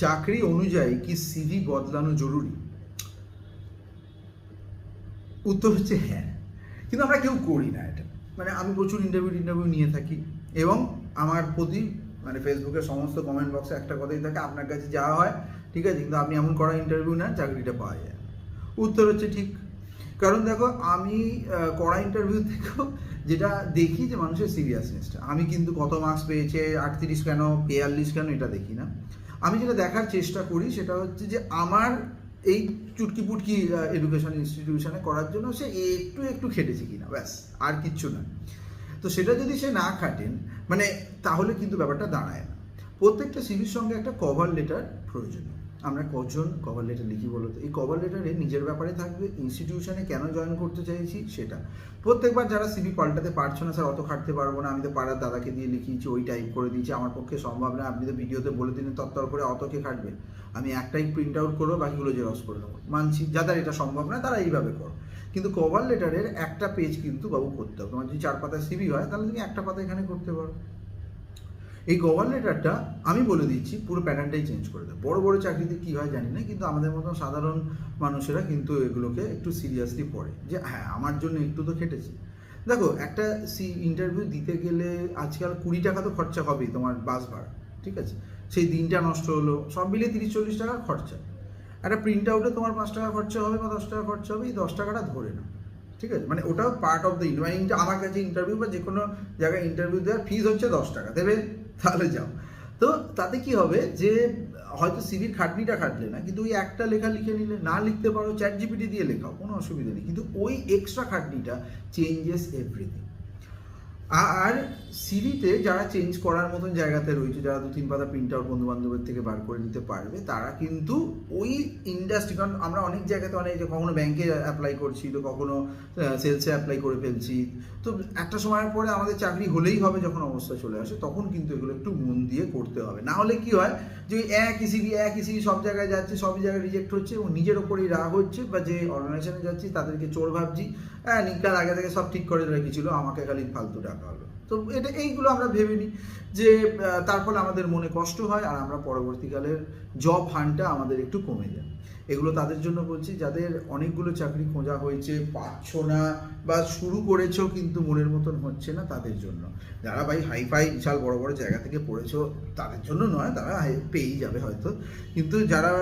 চাকরি অনুযায়ী কি সিভি বদলানো জরুরি? উত্তর হচ্ছে হ্যাঁ, কিন্তু আমরা কেউ করি না এটা। মানে আমি প্রচুর ইন্টারভিউ নিয়ে থাকি এবং আমার প্রতি মানে ফেসবুকের সমস্ত কমেন্ট বক্সে একটা কথাই থাকে, আপনার কাছে যাওয়া হয় ঠিক আছে, কিন্তু আপনি এমন করা ইন্টারভিউ নেন চাকরিটা পাওয়া যায়। উত্তর হচ্ছে ঠিক। কারণ দেখো, আমি করা ইন্টারভিউ থেকেও যেটা দেখি যে মানুষের সিরিয়াসনেসটা, আমি কিন্তু কত মার্কস পেয়েছে, 38 কেন 42 কেন এটা দেখি না। আমি যেটা দেখার চেষ্টা করি সেটা হচ্ছে যে আমার এই চুটকি পুটকি এডুকেশন ইনস্টিটিউশনে করার জন্য সে একটু একটু খেটেছে কিনা, ব্যাস, আর কিচ্ছু না। তো সেটা যদি সে না খাটেন মানে তাহলে কিন্তু ব্যাপারটা দাঁড়ায় না। প্রত্যেকটা সিভির সঙ্গে একটা কভার লেটার প্রয়োজনীয়। আমরা কজন কভার লেটার লিখি বলো তো? এই কভার লেটারে নিজের ব্যাপারে থাকবে, ইনস্টিটিউশনে কেন জয়েন করতে চাইছি সেটা। প্রত্যেকবার যারা সিভি পাল্টাতে পারছো না, স্যার অত খাটতে পারবো না, আমি তো পাড়ার দাদাকে দিয়ে লিখিয়েছি, ওই টাইপ করে দিয়েছি, আমার পক্ষে সম্ভব না, আপনি তো ভিডিওতে বলে দিলেন তত্তর করে, অত কে খাটবে? আমি একটাই প্রিন্ট আউট করবো, বাকিগুলো জেরক্স করে নেবো, মানছি। যাদের এটা সম্ভব না তারা এইভাবে করো। কিন্তু কভার লেটারের একটা পেজ কিন্তু বাবু করতে হবে। তোমার যদি 4 পাতার সিভি হয় তাহলে তুমি একটা পাতা এখানে করতে পারো। এই কভার লেটারটা আমি বলে দিচ্ছি পুরো প্যাটার্নটাই চেঞ্জ করে দেয়। বড় বড় চাকরিতে কী হয় জানি না, কিন্তু আমাদের মতন সাধারণ মানুষেরা কিন্তু এগুলোকে একটু সিরিয়াসলি পড়ে যে হ্যাঁ আমার জন্য একটু তো খেটেছে। দেখো, একটা ইন্টারভিউ দিতে গেলে আজকাল 20 টাকা তো খরচা হবেই তোমার বাস ভাড়া, ঠিক আছে, সেই দিনটা নষ্ট হলো, সব মিলিয়ে 30-40 টাকা খরচা। একটা প্রিন্ট আউটে তোমার 5 টাকা খরচা হবে বা 10 টাকা খরচা হবে, এই 10 টাকাটা ধরে না, ঠিক আছে, মানে ওটাও পার্ট অফ দ্য মানে আমার কাছে ইন্টারভিউ বা যে কোনো জায়গায় ইন্টারভিউ দেওয়ার ফিজ হচ্ছে 10 টাকা, দেবে তাহলে যাও। তো তাতে কি হবে যে হয়তো সিভির খাটনিটা খাটলে না, কিন্তু ওই একটা লেখা লিখে নিলে, না লিখতে পারো চ্যাট জিপিটি দিয়ে লেখাও, কোনো অসুবিধা নেই, কিন্তু ওই এক্সট্রা খাটনিটা চেঞ্জেস এভরিথিং। আর সিভিতে যারা চেঞ্জ করার মতন জায়গাতে রয়েছে, যারা 2-3 পাতা প্রিন্ট আউট বন্ধু বান্ধবের থেকে বার করে নিতে পারবে, তারা কিন্তু ওই ইন্ডাস্ট্রি, কারণ আমরা অনেক জায়গাতে অনেক, কখনো ব্যাংকে অ্যাপ্লাই করছি, তো কখনো সেলসে অ্যাপ্লাই করে ফেলছি, তো একটা সময়ের পরে আমাদের চাকরি হলেই হবে যখন অবস্থা চলে আসে, তখন কিন্তু এগুলো একটু মন দিয়ে করতে হবে। না হলে কি হয় যে একই সিভি সব জায়গায় যাচ্ছে, সব জায়গায় রিজেক্ট হচ্ছে এবং নিজের ওপরেই রাগ হচ্ছে, বা যে অর্গানাইজেশনে যাচ্ছি তাদেরকে চোর ভাবছি, হ্যাঁ নিকাল আগে থেকে সব ঠিক করে রেখেছিল, আমাকে খালি ফালতু টাকা হলো। তো এইগুলো আমরা ভেবে নিই যে তার ফলে আমাদের মনে কষ্ট হয়, আর আমরা পরবর্তীকালের জব হান্টটা আমাদের একটু কমে যায়। এগুলো তাদের জন্য বলছি যাদের অনেকগুলো চাকরি খোঁজা হয়েছে, পাচ্ছ না, বা শুরু করেছো কিন্তু মনের মতন হচ্ছে না, তাদের জন্য। যারা ভাই হাইফাই বিশাল বড় বড় জায়গা থেকে পড়েছো তাদের জন্য নয়, তারা পেয়েই যাবে হয়তো, কিন্তু যারা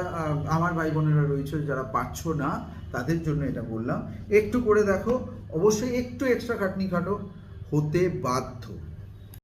আমার ভাই বোনেরা রয়েছে যারা পাচ্ছ না, তাদের জন্য এটা বললাম। একটু করে দেখো, অবশ্যই একটু এক্সট্রা খাটনি খাটো, হতে বাধ্য।